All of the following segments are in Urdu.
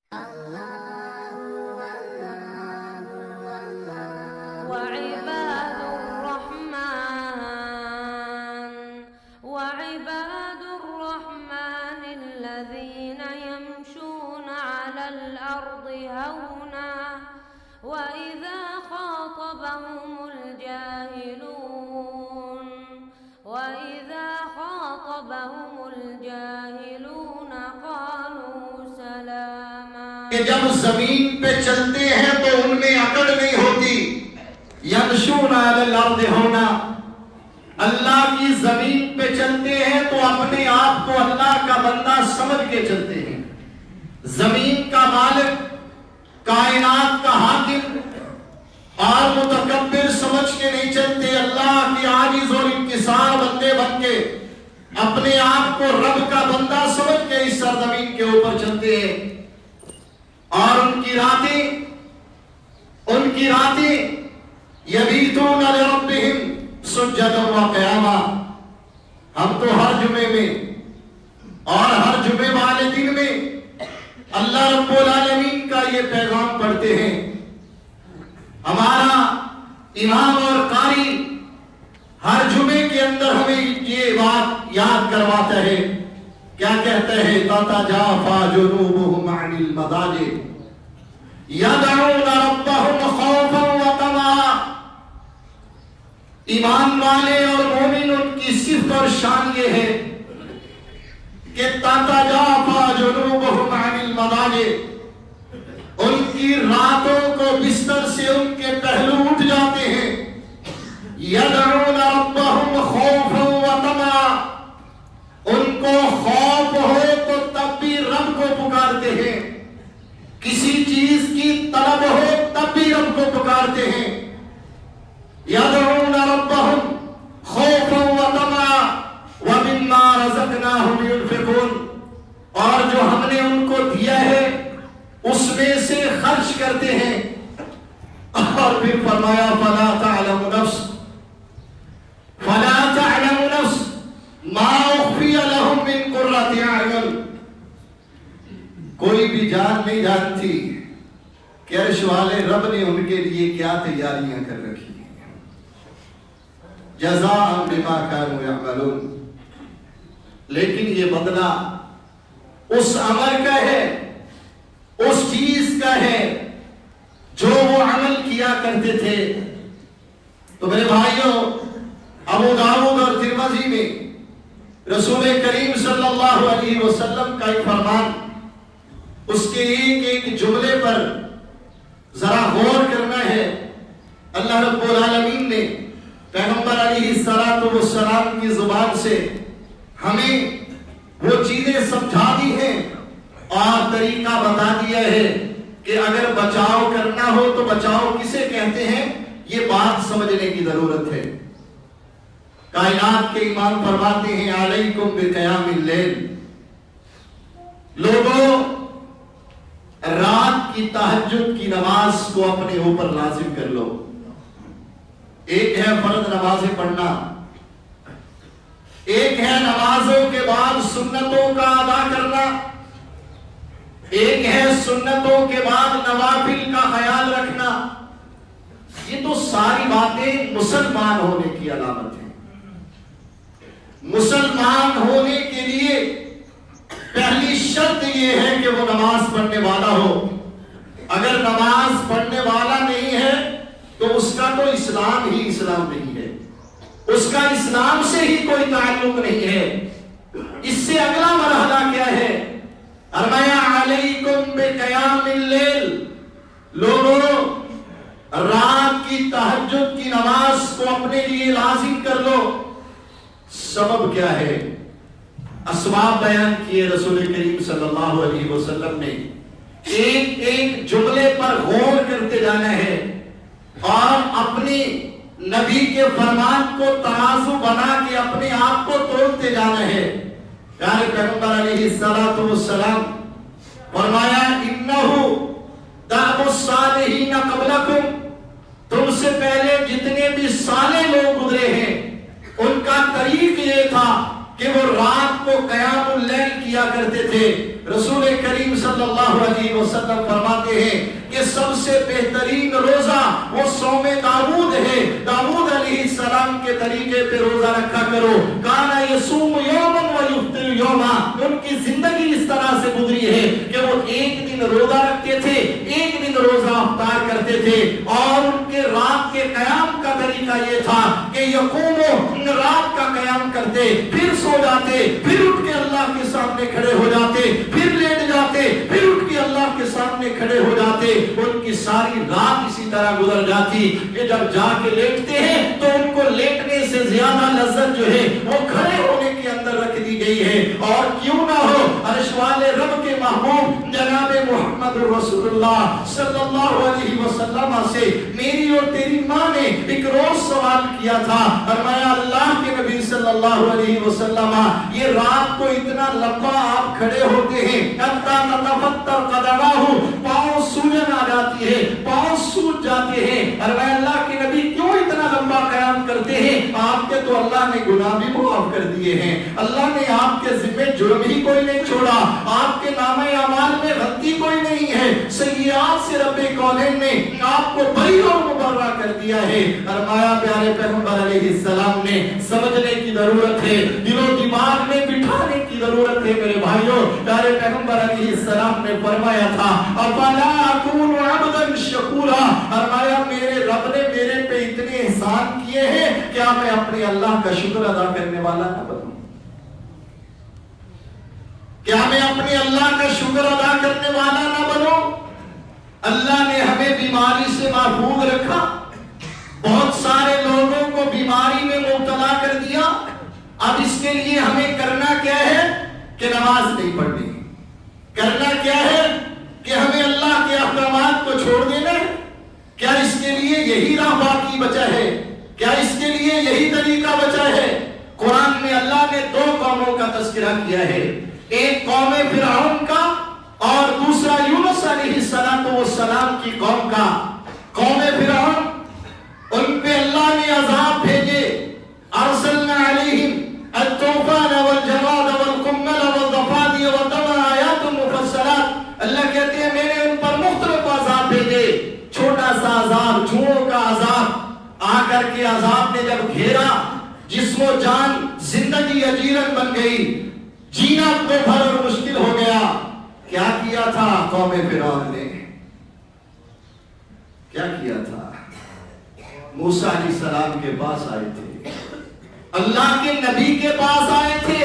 وعباد الرحمن الذين يمشون على الأرض هونا وإذا خاطبهم الجاهلون قالوا سلاما. کہ جب زمین پہ چلتے ہیں تو ان میں اکڑ نہیں ہوتی. یمشون علی الارض ہونا، اللہ کی زمین پہ چلتے ہیں تو اپنے آپ کو اللہ کا بندہ سمجھ کے چلتے ہیں. زمین کا مالک، کائنات کا حاکم اور متکبر سمجھ کے نہیں چلتے. اللہ کی عاجز اور انکسار بندے بن کے اپنے آپ کو رب کا بندہ سمجھ کے اس سرزمین کے اوپر چلتے ہیں. اور ان کی راتیں یبیتون لربہم سجدا و قیاما. ہم تو ہر جمعے میں اور ہر جمعے والے دن میں اللہ رب العالمین کا یہ پیغام پڑھتے ہیں. ہمارا امام اور قاری ہر جمعے کے اندر ہمیں یہ بات یاد کرواتا ہے. کیا کہتا ہے؟ تتجافى جنوبهم عن المضاجع يدعون ربهم خوفا وطمعا. ایمان والے اور مومن ان کی صفت اور شان یہ ہے کہ تتجافى جنوبهم عن المضاجع، ان کی راتوں کو بستر سے ان کے پہلو اٹھ جاتے ہیں. يدعون ربهم خوفا وطمعا، ان کو خوف ہو تو تب بھی رب کو پکارتے ہیں، کسی چیز کی طلب ہو تب بھی رب کو پکارتے ہیں. یدعون ربهم خوفا وطمعا ومما رزقناهم ينفقون، اور جو ہم نے ان کو دیا ہے اس میں سے خرچ کرتے ہیں. اور پھر فرمایا فلا تعلم نفس ما اخفی لهم من قرۃ اعین. کوئی بھی جان نہیں جانتی کہ عرش والے رب نے ان کے لیے کیا تیاریاں کر رکھی ہیں. جزاء بما كانوا يعملون. لیکن یہ بدلہ اس عمل کا ہے، اس چیز کا ہے جو وہ عمل کیا کرتے تھے. تو میرے بھائیوں، ابو داؤد اور ترمذی میں رسول کریم صلی اللہ علیہ وسلم کا ایک فرمان، اس کے ایک جملے پر ذرا غور کرنا ہے. اللہ رب العالمین نے پیغمبر علیہ السلام کی زبان سے ہمیں وہ چیزیں سمجھا دی ہیں اور طریقہ بتا دیا ہے کہ اگر بچاؤ کرنا ہو تو بچاؤ کسے کہتے ہیں، یہ بات سمجھنے کی ضرورت ہے. کائنات کے امام فرماتے ہیں علیکم بقیام اللیل، لوگوں رات کی تہجد کی نماز کو اپنے اوپر لازم کر لو. ایک ہے فرض نمازیں پڑھنا، ایک ہے نمازوں کے بعد سنتوں کا ادا کرنا، ایک ہے سنتوں کے بعد نوافل کا خیال رکھنا. یہ تو ساری باتیں مسلمان ہونے کی علامت ہے. مسلمان ہونے کے لیے پہلی شرط یہ ہے کہ وہ نماز پڑھنے والا ہو. اگر نماز پڑھنے والا نہیں ہے تو اس کا تو اسلام ہی اسلام نہیں ہے، اس کا اسلام سے ہی کوئی تعلق نہیں ہے. اس سے اگلا مرحلہ کیا ہے؟ فرمایا علیکم بقیام اللیل، لوگوں رات کی تہجد کی نماز کو اپنے لیے لازم کر لو. سبب کیا ہے؟ اسباب بیان کیے رسول کریم صلی اللہ علیہ وسلم نے. ایک ایک جملے پر غور کرتے جانا ہے اور اپنی نبی کے فرمان کو ترازو بنا کے اپنے آپ کو تولتے جانا ہے. پیارے پیغمبر علیہ السلام فرمایا انہ دأب الصالحین قبلکم، تم سے پہلے جتنے بھی صالح لوگ گزرے ہیں ان کا طریق یہ تھا کہ وہ رات کو قیام اللیل کیا کرتے تھے. رسول کریم صلی اللہ علیہ وسلم فرماتے ہیں کہ سب سے بہترین روزہ وہ صوم داؤد ہے. داؤد علیہ السلام کے طریقے پہ روزہ رکھا کرو. کانا یصوم یوما و یفطر یوما. ان کی زندگی اس طرح سے گزری ہے کہ وہ ایک دن روزہ رکھتے تھے, ایک دن روزہ افطار کرتے تھے. اور ان کے رات کے قیام کا طریقہ یہ تھا کہ یقوم رات کا قیام کرتے, پھر سو جاتے, پھر اٹھ کے اللہ کے سامنے کھڑے ہو جاتے, پھر لیٹ جاتے, پھر اٹھ کے اللہ کے سامنے کھڑے ہو جاتے. ان کی ساری رات اسی طرح گزر جاتی کہ جب جا کے لیٹتے ہیں تو ان کو لیٹنے سے زیادہ لذت جو ہے وہ کھڑے ہونے کے اندر رکھ دی گئی ہے. اور کیوں نہ ہو, عرش والے رب کے محبوب جناب محمد رسول اللہ صلی اللہ علیہ وسلم سے میری اور تیری ماں نے ایک روز سوال کیا تھا. فرمایا اللہ کے نبی صلی اللہ علیہ وسلم یہ رات کو اتنا لمبا آپ کھڑے ہوتے ہیں حتی تتفتر قدماہ, پاؤں سوجن آ جاتی ہے, پاؤں سوج جاتے ہیں. فرمایا اللہ کے نبی کیوں اتنا لمبا قیام کرتے ہیں؟ آپ کے تو اللہ نے گناہ بھی معاف کر دیے ہیں, اللہ نے آپ کے ذمہ جرم ہی کوئی نہیں چھوڑا, آپ کے نامہ اعمال میں غلطی کوئی نہیں ہے, سیئات سے رب کونین نے آپ کو بری اور مبرہ کر دیا ہے. فرمایا پیارے پیغمبر علیہ السلام نے سمجھنے کی ضرورت ہے, دل و دماغ میں بٹھانے کی ضرورت ہے. میرے بھائیوں, پیارے پیغمبر علیہ السلام نے فرمایا تھا افلا اکون عبدا شکورا. فرمایا میرے رب نے میرے پہ اتنے احسان کیے ہیں, کیا میں اپنے اللہ کا شکر ادا کرنے والا نہ بنوں؟ کیا میں اپنے اللہ کا شکر ادا کرنے والا نہ بنوں؟ اللہ نے ہمیں بیماری سے محفوظ رکھا, بہت سارے لوگوں کو بیماری میں مبتلا کر دیا. اب اس کے لیے ہمیں کرنا کیا ہے کہ نماز نہیں پڑھنی. کرنا کیا ہے کہ ہمیں اللہ کے احکامات کو چھوڑ دینا ہے. کیا اس کے لیے یہی راہ باقی بچا ہے؟ کیا اس کے لیے یہی طریقہ بچا ہے؟ قرآن میں اللہ نے دو قوموں کا تذکرہ کیا ہے, ایک قوم فرعون کا اور دوسرا یونس علیہ السلام کی قوم کا. قوم فرعون, ان پہ اللہ نے عذاب بھیجے. ارسلنا علیہم الطوفان والجراد والقمل والضفادع والدم آیات مفصلات. اللہ کہتے ہیں میں نے ان پر مختلف عذاب بھیجے. چھوٹا سا عذاب, جوؤں کا عذاب آ کر کے عذاب نے جب گھیرا, جسم و جان زندگی اجیرن بن گئی, جینا بے بھر اور مشکل ہو گیا. کیا کیا تھا قوم فرعون نے؟ کیا کیا تھا؟ موسیٰ علیہ السلام کے پاس آئے تھے, اللہ کے نبی کے پاس آئے تھے,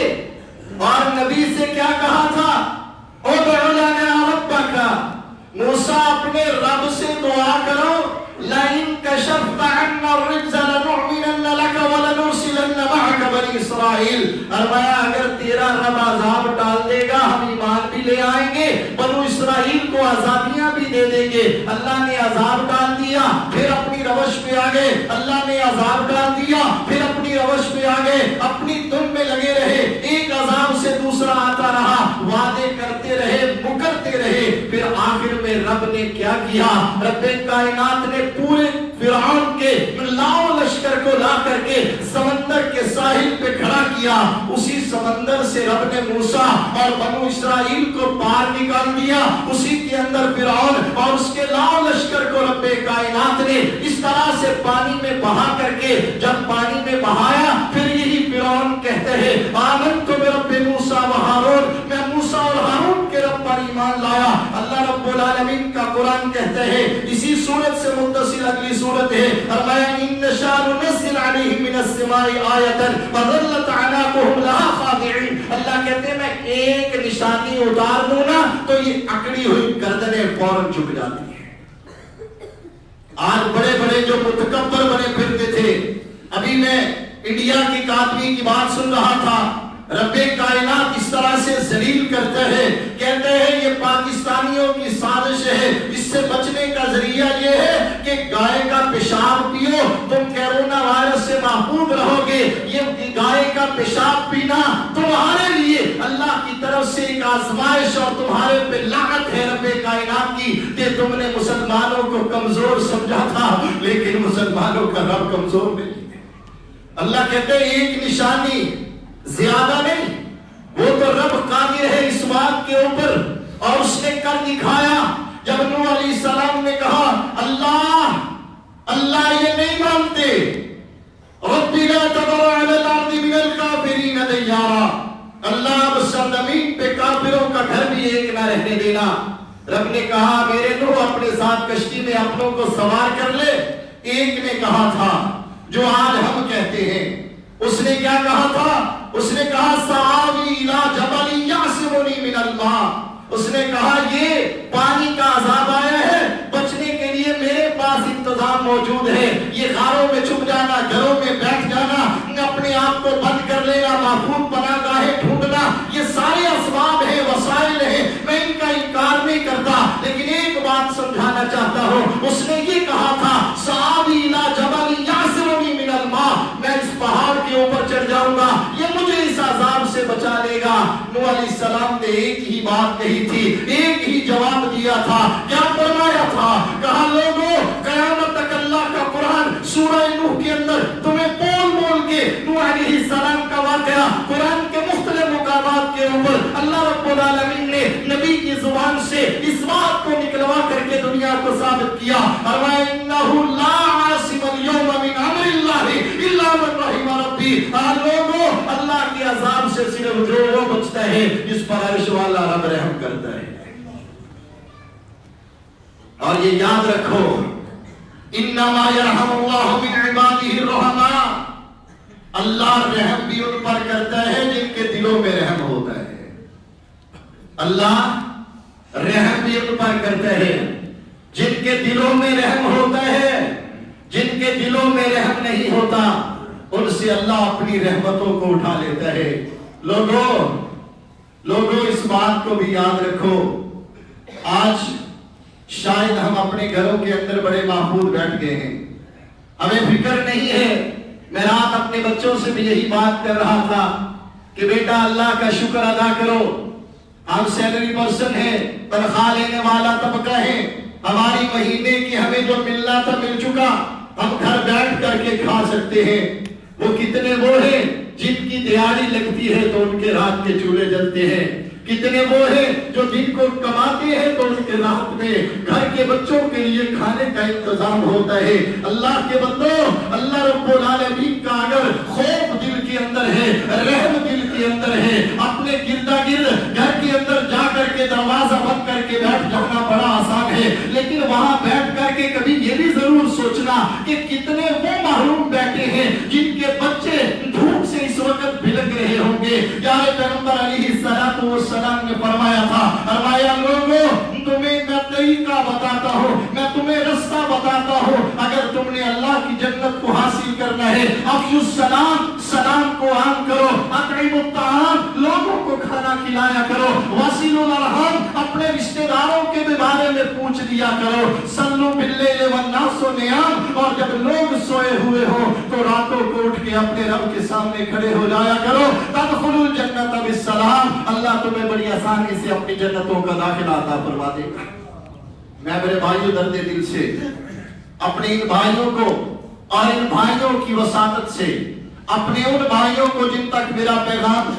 اور نبی سے کیا کہا تھا؟ ادع لنا ربک. موسیٰ اپنے رب سے دعا کرو, لئن کشفت عنا الرجز لنؤمنن لك ولنرسلن معك بني اسرائیل. فرمایا اگر تیرا رب عذاب ڈال دے گا ہم ایمان بھی لے آئیں گے, بنو اسرائیل کو عذابیاں بھی دے دیں گے. اللہ نے عذاب ڈال دیا, پھر اپنی روش پہ آگے. اللہ نے عذاب ڈال دیا, پھر اپنی روش پہ آگے, اپنی دن میں لگے رہے, ایک عذاب سے دوسرا آتا رہا, وعدے کرتے رہے, مکرتے رہے. پھر آخر میں رب نے کیا کیا؟ رب کائنات نے پورے فرعون کے لاؤ لشکر کو لا کر کے سمندر کے ساحل پہ کھڑا کیا. اسی سمندر سے رب نے موسیٰ اور بنو اسرائیل کو پار نکال دیا. اسی کے اندر فرعون اور اس کے لاؤ لشکر کو رب کائنات نے اس طرح سے پانی میں بہا کر کے جب پانی میں بہایا, پھر یہی فرعون کہتے ہیں آمنت برب موسیٰ و ہارون, میں موسیٰ اور ہارون کے رب پر ایمان لایا. اللہ رب العالمین کا قرآن کہتے ہیں, اسی سورت سے متصل اگلی سورت ہے, فرمایا ان نشاء ننزل علیہم من السماء آیۃ فظلت اعناقهم لها خاضعین. اللہ کہتے ہیں میں ایک نشانی اتار دوں نا تو یہ اکڑی ہوئی گردنیں فوراً جھک جاتی ہیں. آج بڑے بڑے جو متکبر بنے پھرتے تھے, ابھی میں انڈیا کی ایک آدمی کی بات سن رہا تھا, رب کائنات اس طرح سے ذلیل کرتے ہیں, کہتے ہیں یہ پاکستانیوں کی سازش ہے, اس سے بچنے کا ذریعہ یہ ہے کہ گائے کا پیشاب پیو, تم کیرونا وائرس سے محفوظ رہو گے. یہ گائے کا پیشاب پینا تمہارے لیے اللہ کی طرف سے ایک آزمائش اور تمہارے پہ لعنت ہے رب کائنات کی کہ تم نے مسلمانوں کو کمزور سمجھا تھا, لیکن مسلمانوں کا رب کمزور نہیں ہے. اللہ کہتے ہیں ایک نشانی, زیادہ نہیں, وہ تو رب قادر ہے اس بات کے اوپر، اور اس نے کر دکھایا۔ جب نوح علیہ السلام نے کہا اللہ اللہ یہ نہیں مانتے، رب لا تذر علی الارض من الکافرین دیارا، اللہ اب سرزمین پہ کافروں کا گھر بھی ایک نہ رہنے دینا۔ رب نے کہا میرے نوح اپنے ساتھ کشتی میں اپنوں کو سوار کر لے۔ ایک نے کہا تھا جو آج ہم کہتے ہیں، اس نے کیا کہا تھا؟ اس نے کہا سآوی الی جبل یعصمنی من الماء، اس نے کہا یہ پانی کا عذاب آیا ہے، بچنے کے لیے میرے پاس انتظام موجود ہے۔ یہ غاروں میں چھپ جانا، گھروں میں بیٹھ جانا، اپنے آپ کو بند کر لینا، محفوظ پناہ گاہیں ڈھونڈنا، یہ سارے اسباب ہیں، وسائل ہیں، میں ان کا انکار نہیں کرتا، لیکن ایک بات سمجھانا چاہتا ہوں۔ اس نے یہ کہا تھا سآوی الی جبل یعصمنی من الماء، میں اس پہاڑ کے اوپر چڑھ جاؤں گا، یہ مجھے اس عذاب سے بچا لے گا۔ نوح علیہ السلام نے ایک ہی بات کہی تھی، ایک ہی جواب دیا تھا۔ کیا فرمایا تھا؟ کہا لوگوں قیامت تک اللہ کا قرآن سورہ نوح کے اندر تمہیں بول بول کے نوح علیہ السلام کا واقعہ قرآن کے مختلف مقامات کے اوپر اللہ رب العالمین نے نبی کی زبان سے اس بات کو نکلوا کر کے دنیا کو ثابت کیا۔ فرمایا انہ لا عاصم اليوم من امر اللہ الا من رحم ربی، لوگوں اللہ کے عذاب سے صرف جو وہ بچتا ہے جس پر عرش والا رب رحم کرتا ہے۔ اور یہ یاد رکھو انما یرحم اللہ من عبادہ الرحماء، اللہ رحم بھی ان پر کرتا ہے جن کے دلوں میں رحم ہوتا ہے۔ اللہ رحم بھی ان پر کرتا ہے جن کے دلوں میں رحم ہوتا ہے، جن کے دلوں میں رحم نہیں ہوتا ان سے اللہ اپنی رحمتوں کو اٹھا لیتا ہے۔ لوگوں اس بات کو بھی یاد رکھو، آج شاید ہم اپنے گھروں کے اندر بڑے محفوظ بیٹھ گئے ہیں، ہمیں فکر نہیں ہے۔ میں رات اپنے بچوں سے بھی یہی بات کر رہا تھا کہ بیٹا اللہ کا شکر ادا کرو، ہم سیلری پرسن ہیں، تنخواہ لینے والا طبقہ ہے، ہماری مہینے کی ہمیں جو ملنا تھا مل چکا، ہم گھر بیٹھ کر کے کھا سکتے ہیں۔ وہ کتنے وہ ہیں جن کی دیہاڑی لگتی ہے تو ان کے رات کے چولہے جلتے ہیں، کتنے وہ ہیں جو دن کو کماتے ہیں تو ان کے رات میں گھر کے بچوں کے لیے کھانے کا انتظام ہوتا ہے۔ اللہ کے بندوں، اللہ رب العالمین کا اگر خوف دل کے اندر ہے، رحم دل کے اندر ہے، اپنے گردا گرد گھر کے اندر جا کر کے دروازہ بند کر کے بیٹھ جانا بڑا آسان ہے، لیکن وہاں بیٹھ کر کے کبھی یہ بھی ضرور سوچنا کہ کتنے وہ محروم بیٹھے ہیں جن کے بچے دھوپ سے اس وقت بھلک رہے ہوں گے۔ پیارے پیغمبر علیہ السلام نے فرمایا تھا، فرمایا لوگوں تمہیں میں طریقہ بتاتا ہوں، میں تمہیں رستہ بتاتا ہوں، اگر تم نے اللہ کی جنت کو حاصل کرنا ہے افشوا السلام، سلام کو عام کرو، اطعموا الطعام، لوگوں کو کھانا کھلایا کرو، وصلوا الارحام، اپنے رشتہ داروں کے بھی بارے میں پوچھ لیا کرو، صلوا باللیل والناس نیام، اور جب لوگ سوئے ہوئے ہوں تو راتوں کو اٹھ کے اپنے رب کے سامنے کھڑے ہو جایا کرو، تدخلوا الجنت بالسلام، اللہ تمہیں بڑی آسانی سے اپنی جنتوں کا داخلہ عطا فرما دے گا۔ میں میرے بھائیوں درد دل سے اپنے ان بھائیوں کو اور ان بھائیوں کی وساطت سے اپنے ان بھائیوں کو جن تک میرا پیغام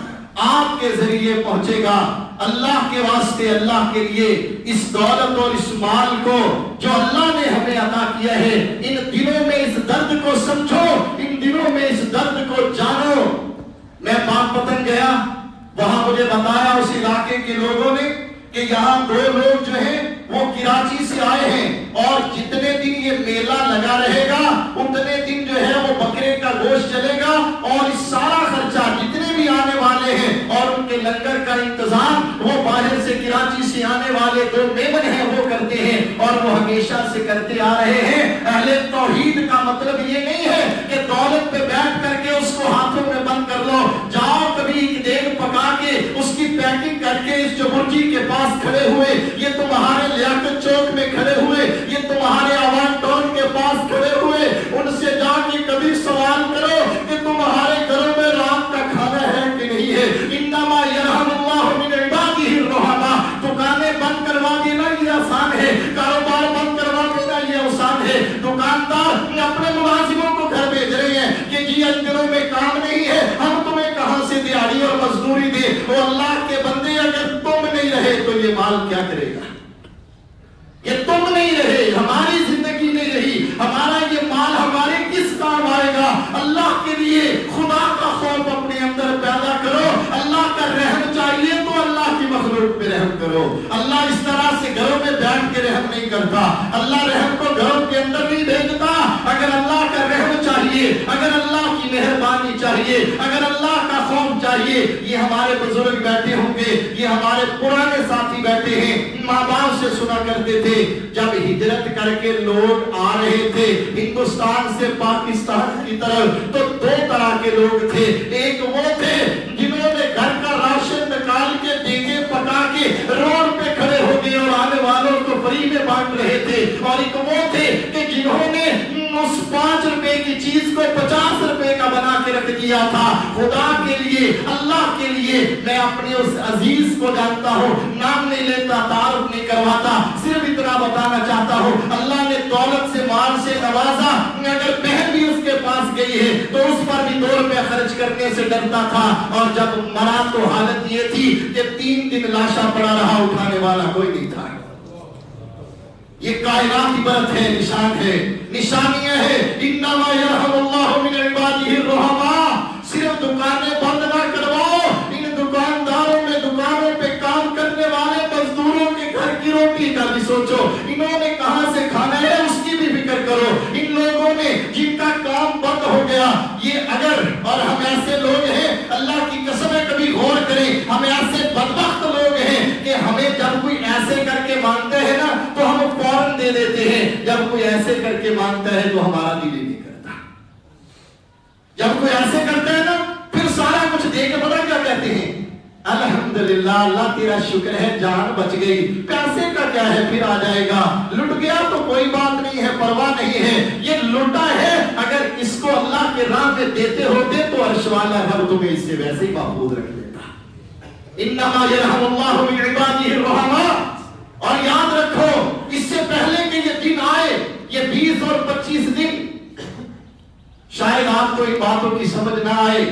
آپ کے ذریعے پہنچے گا، اللہ کے واسطے، اللہ کے لیے اس دولت اور اس مال کو جو اللہ نے ہمیں عطا کیا ہے، ان دنوں میں اس درد کو سمجھو، ان دنوں میں اس درد کو جانو۔ میں پاک پتن گیا، وہاں مجھے بتایا اس علاقے کے لوگوں نے کہ یہاں دو لوگ جو ہیں وہ کراچی سے آئے ہیں، اور جتنے دن یہ میلہ لگا رہے گا اتنے دن جو ہے وہ بکرے کا گوشت چلے گا، اور اس سارا خرچہ جتنے بھی آنے والے ہیں اور ان کے لنگر کا انتظام وہ باہر سے کراچی سے آنے والے دو میمن ہیں وہ کرتے ہیں، اور وہ ہمیشہ سے کرتے آ رہے ہیں۔ اہل توحید کا مطلب یہ نہیں ہے کہ دولت پہ بیٹھ کر کے اس کو ہاتھوں میں بند کر لو، جاؤ کبھی ایک دیگ پکا کے اس کی پیکنگ کر کے اس چبرجی کے پاس کھڑے ہوئے، یہ تمہارے لیاقت چوک میں کھڑے ہوئے، یہ تمہارے آوان ٹاؤن کے پاس کھڑے ہوئے، ان سے جا کے کبھی سوال کرو کہ تمہارے گھروں میں رات کا کھانا ہے کہ نہیں ہے۔ انما یرحم اللہ من عبادہ الرحماء، دکانیں بند کروا دینا یہ آسان ہے، کاروبار بند کروا دینا یہ آسان ہے، دکاندار اپنے ملازموں کو گھر بھیج رہے ہیں کہ جی ان دنوں میں کام نہیں ہے، ہم تمہیں کہاں سے دیہڑی اور مزدوری دے، وہ اللہ کے بندے اگر تم نہیں رہے تو یہ مال کیا کرے گا؟ یہ تم نہیں رہے، ہماری زندگی نہیں رہی، ہمارا یہ مال ہمارے کس کام آئے گا؟ اللہ کے لیے خدا کا خوف اپنے اندر پیدا کرو، اللہ کا رحم چاہیے تو اللہ کی مخلوق پہ رحم کرو۔ اللہ اس طرح سے گھروں میں بیٹھ کے رحم نہیں کرتا، اللہ رحم کو گھروں کے اندر نہیں بھیجتا۔ اگر اللہ کا رحم چاہیے، اگر اللہ کی مہربانی چاہیے، اگر اللہ کا خوف چاہیے، یہ ہمارے بزرگ بیٹھے ہوں گے، یہ ہمارے پرانے ساتھی بیٹھے ہیں، ماں باپ سے سنا کرتے تھے جب ہجرت کر کے لوگ آ رہے تھے ہندوستان سے پاکستان کی طرف، تو دو طرح کے لوگ تھے۔ ایک وہ تھے جنہوں نے گھر کا راشن نکال کے دیگے پکا کے روڈ پہ کھڑے ہو گئے اور آنے والوں کو فری میں بانٹ رہے تھے، اور ایک وہ تھے کہ جنہوں نے اس 5 روپے کی چیز کو 50 روپے کا بنا کے رکھ دیا تھا۔ خدا کے لیے، اللہ کے لیے میں اپنے اس عزیز کو جانتا ہوں، نام نہیں لیتا، تعارف نہیں کرواتا، صرف اتنا بتانا چاہتا ہوں اللہ نے دولت سے، مال سے نوازا۔ اگر بہن بھی اس کے پاس گئی ہے تو اس پر بھی 2 روپے خرچ کرنے سے ڈرتا تھا، اور جب مرا تو حالت یہ تھی کہ 3 دن لاشا پڑا رہا، اٹھانے والا کوئی نہیں تھا۔ یہ کائنات کی برت ہے، نشان ہے، نشانیاں ہے۔ انما یرحم اللہ من عبادہ الرحماء۔ صرف دکانیں بند نہ کرواؤ، ان دکانداروں میں، دکانوں پہ کام کرنے والے مزدوروں کے گھر کی روٹی کا بھی سوچو، انہوں نے کہاں سے کھانا ہے اس کی بھی فکر کرو۔ ان لوگوں نے جن کا کام بند ہو گیا، یہ اگر، اور ہم ایسے لوگ ہیں، اللہ کی قسم ہے کبھی غور کریں، ہم ایسے بدبخت لوگ ہیں کہ ہمیں جب کوئی ایسے کر کے مانگتے ہیں نا تو ہم فوراً دے دیتے ہیں، جب کوئی ایسے کر کے مانگتا ہے تو ہمارا دل نہیں کرتا۔ جب کوئی ایسے کرتا ہے نا پھر سارا کچھ دے کے پتہ کیا کہتے ہیں؟ الحمدللہ، اللہ تیرا شکر ہے جان بچ گئی، پیسے کا کیا ہے، پھر آ جائے گا، لٹ گیا تو کوئی بات نہیں ہے، پرواہ نہیں ہے، یہ لٹا ہے، اگر اس کو اللہ کے راہ میں دیتے ہوتے تو عرش والا رب تمہیں اس سے ویسے ہی محفوظ رکھ دیتا۔ انما یرحم اللہ من عبادہ الرحماء۔ اور یاد رکھو، اس سے پہلے کہ یہ دن آئے، یہ 20 اور 25 دن، شاید آپ کو ان باتوں کی سمجھ نہ آئے،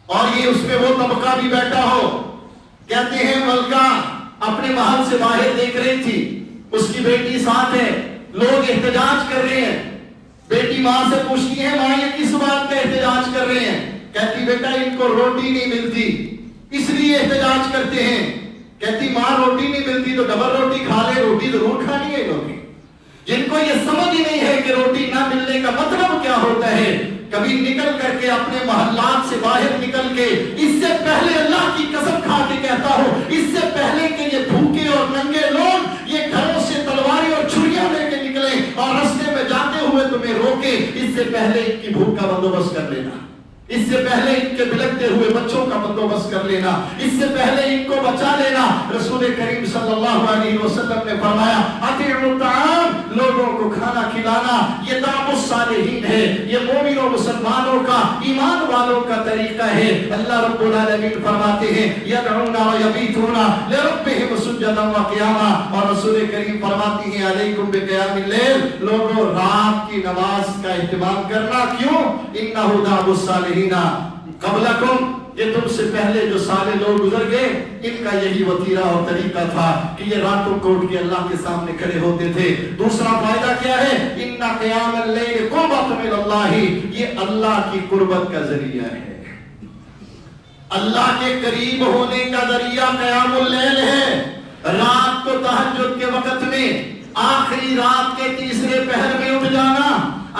اور یہ اس میں وہ طبقہ بھی بیٹھا ہو، کہتے ہیں ملکہ اپنے محل سے باہر دیکھ رہی تھی، اس کی بیٹی ساتھ ہے، لوگ احتجاج کر رہے ہیں، بیٹی ماں سے پوچھتی ہے ماں یہ کس بات کا احتجاج کر رہے ہیں؟ کہتی بیٹا ان کو روٹی نہیں ملتی اس لیے احتجاج کرتے ہیں۔ کہتی ماں روٹی نہیں ملتی تو ڈبل روٹی کھا لے، روٹی ضرور کھانی ہے لوگ، جن کو یہ سمجھ ہی نہیں ہے کہ روٹی نہ ملنے کا مطلب کیا ہوتا ہے، کبھی نکل کر کے اپنے محلات سے باہر نکل کے، اس سے پہلے اللہ کی قسم کھا کے کہتا ہوں، اس سے پہلے کہ یہ بھوکے اور ننگے لوگ یہ گھروں سے تلواریں اور چھریاں لے کے نکلیں اور راستے میں جاتے ہوئے تمہیں روکے، اس سے پہلے ان کی بھوک کا بندوبست کر لینا، اس سے پہلے ان کے بلکتے ہوئے بچوں کا بندوبست کر لینا، اس سے پہلے ان کو بچا لینا۔ رسول کریم صلی اللہ علیہ وسلم نے فرمایا اطعموا الطعام، لوگوں کو کھانا کھلانا یہ دعو الصالحین ہے، یہ مومنوں مسلمانوں کا، ایمان والوں کا طریقہ ہے۔ اللہ رب العالمین فرماتے ہیں یدعون ویبیتون لربهم سجدا وقیاما، اور رسول کریم فرماتی ہیں علیکم بقیام اللیل، لوگوں رات کی نماز کا اہتمام کرنا، کیوں؟ انہ دعو الصالحین قبلکم، یہ تم سے پہلے جو صالح لوگ گزر گئے ان کا یہی وتیرہ اور طریقہ تھا کہ یہ راتوں کو اٹھ کے اللہ کے سامنے کھڑے ہوتے تھے۔ دوسرا فائدہ کیا ہے؟ ان قیام اللیل قربۃ من اللہ، یہ اللہ کی قربت کا ذریعہ ہے، اللہ کے قریب ہونے کا ذریعہ قیام اللیل ہے۔ رات کو تہجد کے وقت میں، آخری رات کے تیسرے پہر میں اٹھ جانا،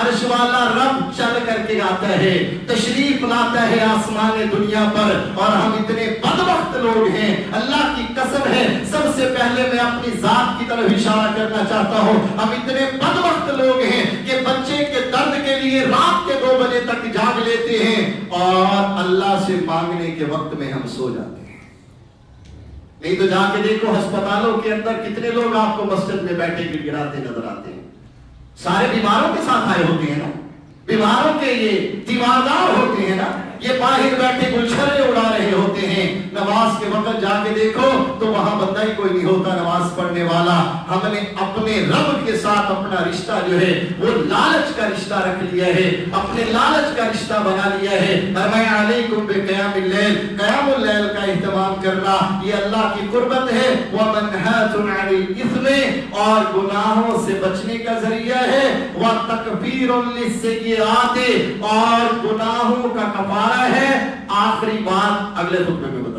عرش والا رب چل کر کے آتا ہے، تشریف لاتا ہے آسمان دنیا پر، اور ہم اتنے بدبخت لوگ ہیں، اللہ کی قسم ہے سب سے پہلے میں اپنی ذات کی طرف اشارہ کرنا چاہتا ہوں، ہم اتنے بدبخت لوگ ہیں کہ بچے کے درد کے لیے رات کے 2 بجے تک جاگ لیتے ہیں اور اللہ سے مانگنے کے وقت میں ہم سو جاتے ہیں۔ نہیں تو جا کے دیکھو ہسپتالوں کے اندر کتنے لوگ آپ کو مسجد میں بیٹھے گڑ گڑاتے نظر آتے ہیں، سارے بیماروں کے ساتھ آئے ہوتے ہیں نا، بیماروں کے یہ تیماردار ہوتے ہیں نا، یہ باہر بیٹھے گلچھرے اڑا رہے ہوتے ہیں۔ نماز کے وقت جا کے دیکھو تو وہاں بندہ ہی کوئی نہیں ہوتا نماز پڑھنے پڑھنے والا، ہم نے اپنے رب کے ساتھ اپنا رشتہ جو ہے وہ لالچ کا رشتہ رکھ لیا ہے، اپنے لالچ کا رشتہ بنا لیا ہے۔ فرمایا علیکم بقیام اللیل، قیام اللیل کا اہتمام کرنا یہ اللہ کی قربت ہے، ومنہات عن الاثم، اور گناہوں سے بچنے کا ذریعہ ہے، وتکفیر للسیئات، اور گناہوں کا کفارہ ہے۔ آخری بات اگلے خطبے میں